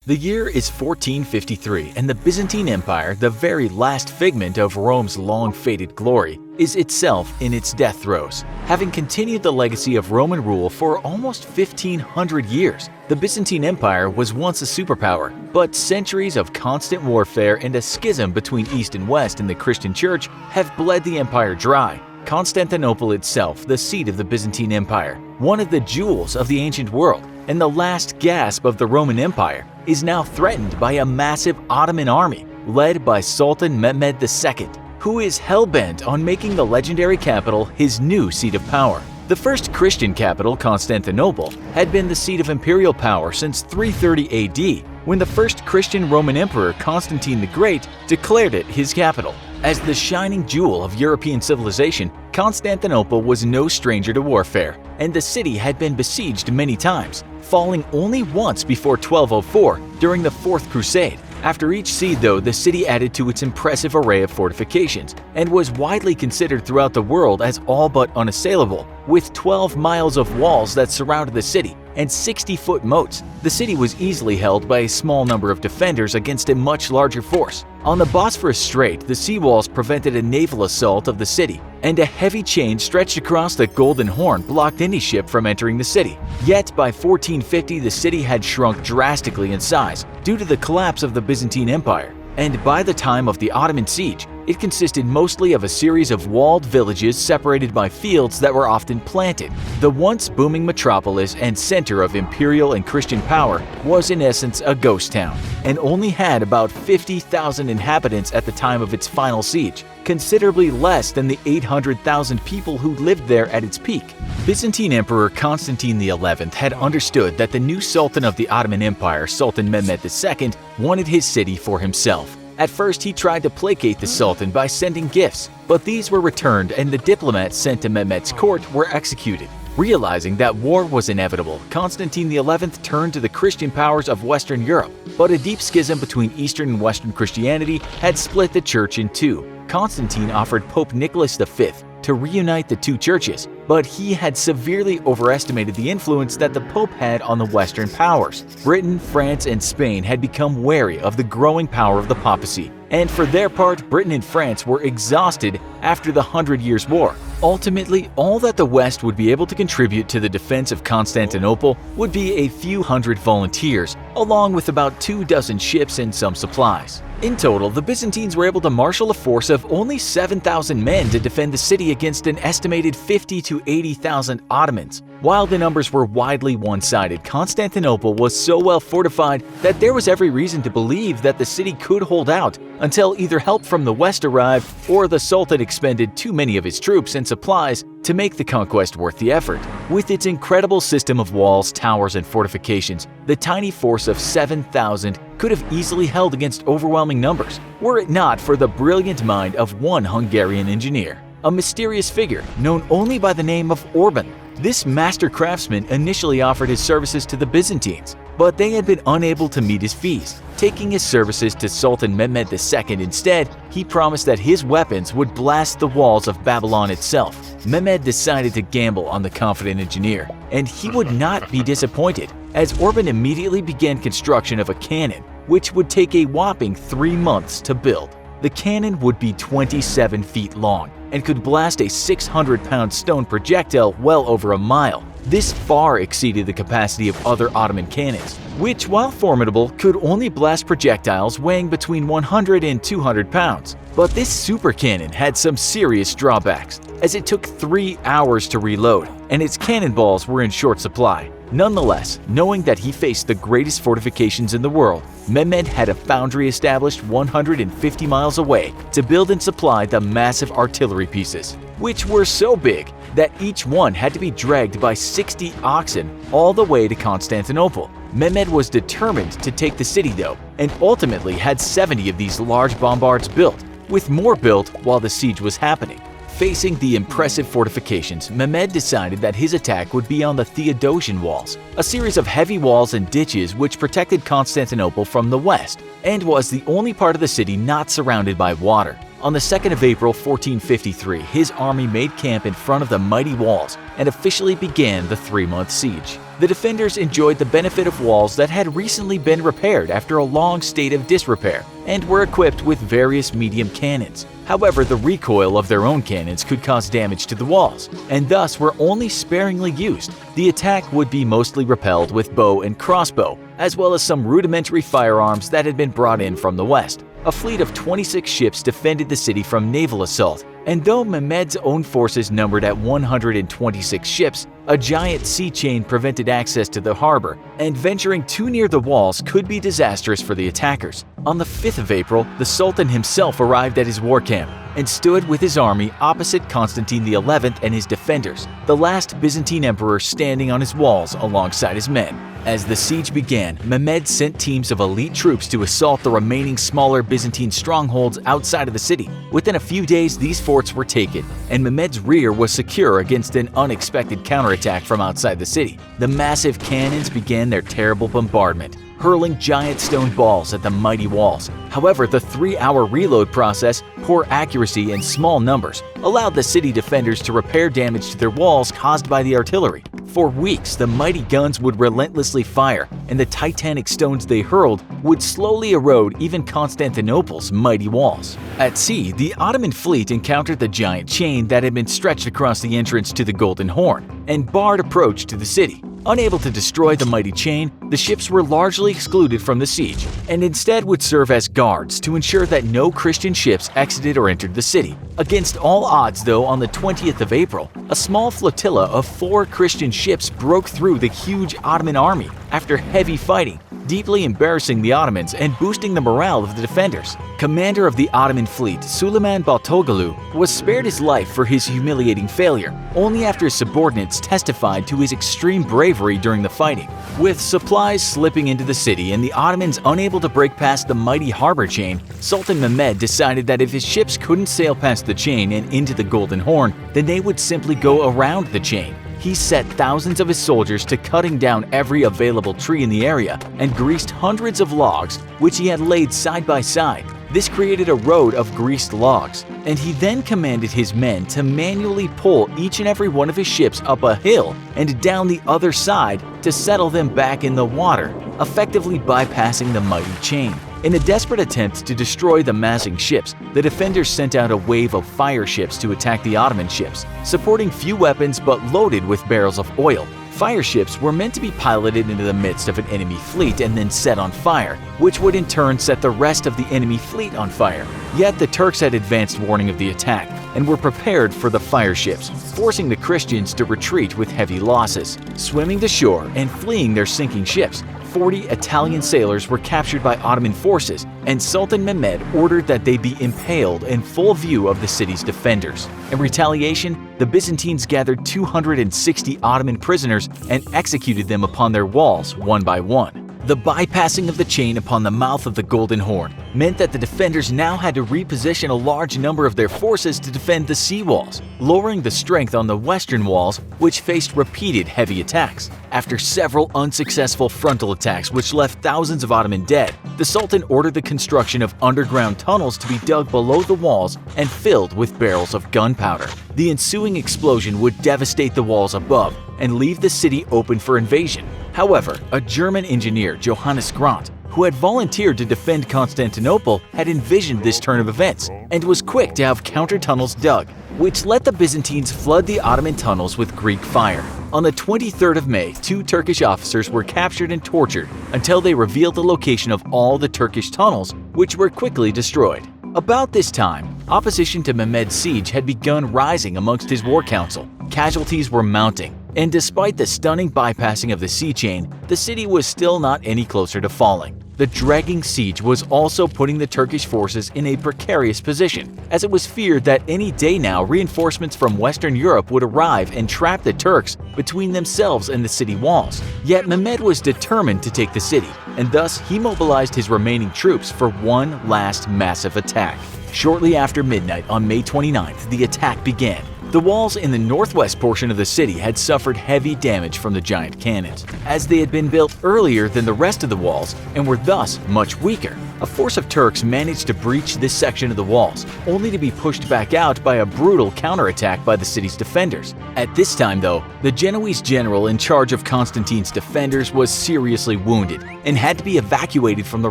The year is 1453 and the Byzantine Empire, the very last figment of Rome's long-faded glory, is itself in its death throes. Having continued the legacy of Roman rule for almost 1500 years, the Byzantine Empire was once a superpower, but centuries of constant warfare and a schism between East and West in the Christian Church have bled the empire dry. Constantinople itself, the seat of the Byzantine Empire, one of the jewels of the ancient world, and the last gasp of the Roman Empire, is now threatened by a massive Ottoman army led by Sultan Mehmed II, who is hell-bent on making the legendary capital his new seat of power. The first Christian capital, Constantinople, had been the seat of imperial power since 330 AD, when the first Christian Roman emperor Constantine the Great declared it his capital. As the shining jewel of European civilization, Constantinople was no stranger to warfare, and the city had been besieged many times, falling only once before 1204 during the Fourth Crusade. After each siege, though, the city added to its impressive array of fortifications and was widely considered throughout the world as all but unassailable. With 12 miles of walls that surrounded the city and 60-foot moats, the city was easily held by a small number of defenders against a much larger force. On the Bosphorus Strait, the seawalls prevented a naval assault of the city, and a heavy chain stretched across the Golden Horn blocked any ship from entering the city. Yet by 1450, the city had shrunk drastically in size due to the collapse of the Byzantine Empire, and by the time of the Ottoman siege, it consisted mostly of a series of walled villages separated by fields that were often planted. The once booming metropolis and center of imperial and Christian power was in essence a ghost town, and only had about 50,000 inhabitants at the time of its final siege, considerably less than the 800,000 people who lived there at its peak. Byzantine Emperor Constantine XI had understood that the new Sultan of the Ottoman Empire, Sultan Mehmed II, wanted his city for himself. At first, he tried to placate the Sultan by sending gifts, but these were returned and the diplomats sent to Mehmed's court were executed. Realizing that war was inevitable, Constantine XI turned to the Christian powers of Western Europe, but a deep schism between Eastern and Western Christianity had split the church in two. Constantine offered Pope Nicholas V to reunite the two churches, but he had severely overestimated the influence that the Pope had on the Western powers. Britain, France, and Spain had become wary of the growing power of the papacy, and for their part, Britain and France were exhausted after the 100 Years' War. Ultimately, all that the West would be able to contribute to the defense of Constantinople would be a few hundred volunteers, along with about 24 ships and some supplies. In total, the Byzantines were able to marshal a force of only 7,000 men to defend the city against an estimated 50,000 to 80,000 Ottomans. While the numbers were widely one-sided, Constantinople was so well fortified that there was every reason to believe that the city could hold out until either help from the West arrived or the Sultan expended too many of his troops and supplies to make the conquest worth the effort. With its incredible system of walls, towers, and fortifications, the tiny force of 7,000 could have easily held against overwhelming numbers, were it not for the brilliant mind of one Hungarian engineer, a mysterious figure known only by the name of Orban. This master craftsman initially offered his services to the Byzantines, but they had been unable to meet his fees. Taking his services to Sultan Mehmed II instead, he promised that his weapons would blast the walls of Babylon itself. Mehmed decided to gamble on the confident engineer, and he would not be disappointed, as Orban immediately began construction of a cannon, which would take a whopping 3 months to build. The cannon would be 27 feet long and could blast a 600-pound stone projectile well over a mile. This far exceeded the capacity of other Ottoman cannons, which, while formidable, could only blast projectiles weighing between 100 and 200 pounds. But this super cannon had some serious drawbacks, as it took 3 hours to reload, and its cannonballs were in short supply. Nonetheless, knowing that he faced the greatest fortifications in the world, Mehmed had a foundry established 150 miles away to build and supply the massive artillery pieces, which were so big that each one had to be dragged by 60 oxen all the way to Constantinople. Mehmed was determined to take the city though, and ultimately had 70 of these large bombards built, with more built while the siege was happening. Facing the impressive fortifications, Mehmed decided that his attack would be on the Theodosian walls, a series of heavy walls and ditches which protected Constantinople from the west, and was the only part of the city not surrounded by water. On the 2nd of April 1453, his army made camp in front of the mighty walls and officially began the 3-month siege. The defenders enjoyed the benefit of walls that had recently been repaired after a long state of disrepair and were equipped with various medium cannons. However, the recoil of their own cannons could cause damage to the walls, and thus were only sparingly used. The attack would be mostly repelled with bow and crossbow, as well as some rudimentary firearms that had been brought in from the west. A fleet of 26 ships defended the city from naval assault, and though Mehmed's own forces numbered at 126 ships, a giant sea chain prevented access to the harbor, and venturing too near the walls could be disastrous for the attackers. On the 5th of April, the Sultan himself arrived at his war camp and stood with his army opposite Constantine XI and his defenders, the last Byzantine emperor standing on his walls alongside his men. As the siege began, Mehmed sent teams of elite troops to assault the remaining smaller Byzantine strongholds outside of the city. Within a few days, these forts were taken, and Mehmed's rear was secure against an unexpected counterattack from outside the city. The massive cannons began their terrible bombardment, hurling giant stone balls at the mighty walls. However, the 3-hour reload process, poor accuracy, and small numbers allowed the city defenders to repair damage to their walls caused by the artillery. For weeks, the mighty guns would relentlessly fire, and the titanic stones they hurled would slowly erode even Constantinople's mighty walls. At sea, the Ottoman fleet encountered the giant chain that had been stretched across the entrance to the Golden Horn and barred approach to the city. Unable to destroy the mighty chain, the ships were largely excluded from the siege and instead would serve as guards to ensure that no Christian ships exited or entered the city. Against all odds, though, on the 20th of April, a small flotilla of 4 Christian ships broke through the huge Ottoman army after heavy fighting, deeply embarrassing the Ottomans and boosting the morale of the defenders. Commander of the Ottoman fleet, Suleiman Baltoglu, was spared his life for his humiliating failure, only after his subordinates testified to his extreme bravery during the fighting. With supplies slipping into the city and the Ottomans unable to break past the mighty harbor chain, Sultan Mehmed decided that if his ships couldn't sail past the chain and into the Golden Horn, then they would simply go around the chain. He set thousands of his soldiers to cutting down every available tree in the area and greased hundreds of logs, which he had laid side by side. This created a road of greased logs, and he then commanded his men to manually pull each and every one of his ships up a hill and down the other side to settle them back in the water, effectively bypassing the mighty chain. In a desperate attempt to destroy the massing ships, the defenders sent out a wave of fire ships to attack the Ottoman ships, supporting few weapons but loaded with barrels of oil. Fire ships were meant to be piloted into the midst of an enemy fleet and then set on fire, which would in turn set the rest of the enemy fleet on fire. Yet the Turks had advanced warning of the attack and were prepared for the fire ships, forcing the Christians to retreat with heavy losses. Swimming to shore and fleeing their sinking ships, 40 Italian sailors were captured by Ottoman forces, and Sultan Mehmed ordered that they be impaled in full view of the city's defenders. In retaliation, the Byzantines gathered 260 Ottoman prisoners and executed them upon their walls one by one. The bypassing of the chain upon the mouth of the Golden Horn meant that the defenders now had to reposition a large number of their forces to defend the sea walls, lowering the strength on the western walls, which faced repeated heavy attacks. After several unsuccessful frontal attacks which left thousands of Ottoman dead, the Sultan ordered the construction of underground tunnels to be dug below the walls and filled with barrels of gunpowder. The ensuing explosion would devastate the walls above and leave the city open for invasion. However, a German engineer, Johannes Grant, who had volunteered to defend Constantinople, had envisioned this turn of events and was quick to have counter-tunnels dug, which let the Byzantines flood the Ottoman tunnels with Greek fire. On the 23rd of May, 2 Turkish officers were captured and tortured until they revealed the location of all the Turkish tunnels, which were quickly destroyed. About this time, opposition to Mehmed's siege had begun rising amongst his war council. Casualties were mounting, and despite the stunning bypassing of the sea chain, the city was still not any closer to falling. The dragging siege was also putting the Turkish forces in a precarious position, as it was feared that any day now reinforcements from Western Europe would arrive and trap the Turks between themselves and the city walls. Yet Mehmed was determined to take the city, and thus he mobilized his remaining troops for one last massive attack. Shortly after midnight on May 29th, the attack began. The walls in the northwest portion of the city had suffered heavy damage from the giant cannons, as they had been built earlier than the rest of the walls and were thus much weaker. A force of Turks managed to breach this section of the walls, only to be pushed back out by a brutal counterattack by the city's defenders. At this time, though, the Genoese general in charge of Constantine's defenders was seriously wounded and had to be evacuated from the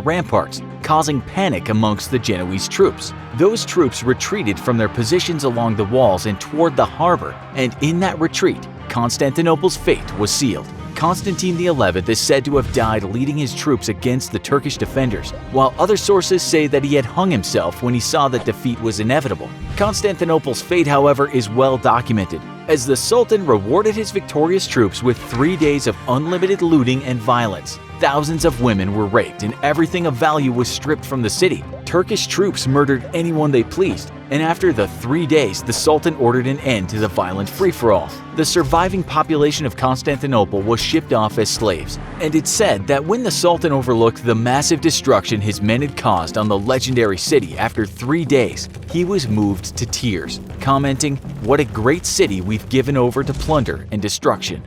ramparts, causing panic amongst the Genoese troops. Those troops retreated from their positions along the walls and toward the harbor, and in that retreat, Constantinople's fate was sealed. Constantine XI is said to have died leading his troops against the Turkish defenders, while other sources say that he had hung himself when he saw that defeat was inevitable. Constantinople's fate, however, is well documented, as the Sultan rewarded his victorious troops with 3 days of unlimited looting and violence. Thousands of women were raped and everything of value was stripped from the city. Turkish troops murdered anyone they pleased, and after the 3 days, the Sultan ordered an end to the violent free-for-all. The surviving population of Constantinople was shipped off as slaves, and it's said that when the Sultan overlooked the massive destruction his men had caused on the legendary city after 3 days, he was moved to tears, commenting, "What a great city we've given over to plunder and destruction."